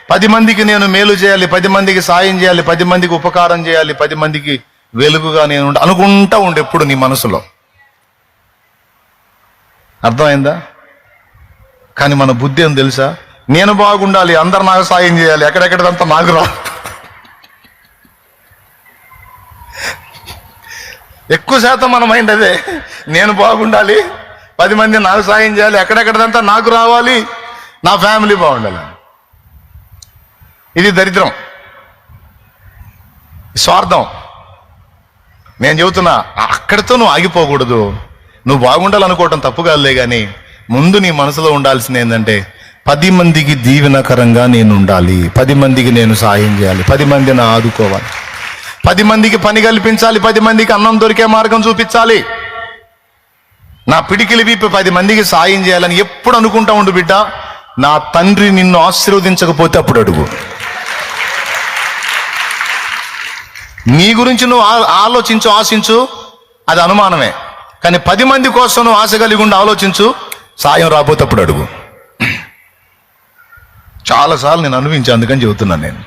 10 మందికి నేను మేలు చేయాలి, 10 మందికి సాయం చేయాలి, 10 మందికి ఉపకారం చేయాలి, 10 మందికి వెలుగుగా నేను అనుకుంటా ఉండే ఎప్పుడు నీ మనసులో. అర్థమైందా? కానీ మన బుద్ధి ఏం తెలుసా? నేను బాగుండాలి, అందరు నాకు సాయం చేయాలి, ఎక్కడెక్కడంతా నాకు రా. ఎక్కువ శాతం మన మైండ్ అదే. నేను బాగుండాలి, 10 మంది నాకు సాయం చేయాలి, ఎక్కడెక్కడంతా నాకు రావాలి, నా ఫ్యామిలీ బాగుండాలి. ఇది దరిద్రం, స్వార్థం. నేను చెబుతున్నా, అక్కడితో నువ్వు ఆగిపోకూడదు. నువ్వు బాగుండాలనుకోవటం తప్పు కాదులే, కానీ ముందు నీ మనసులో ఉండాల్సింది ఏంటంటే 10 మందికి దీవెనకరంగా నేను ఉండాలి, 10 మందికి నేను సాయం చేయాలి, 10 మందిని ఆదుకోవాలి, 10 మందికి పని కల్పించాలి, 10 మందికి అన్నం దొరికే మార్గం చూపించాలి. నా పిడికిలి విప్పి 10 మందికి సాయం చేయాలని ఎప్పుడు అనుకుంటా ఉండు బిడ్డ. నా తండ్రి నిన్ను ఆశీర్వదించకపోతే అప్పుడు అడుగు. నీ గురించి నువ్వు ఆలోచించు, ఆశించు, అది అనుమానమే. కానీ 10 మంది కోసం నువ్వు ఆశ కలిగి ఉండి ఆలోచించు, సాయం రాబోతే అప్పుడు అడుగు. చాలాసార్లు నేను అనుభవించాను, అందుకని చెబుతున్నాను నేను.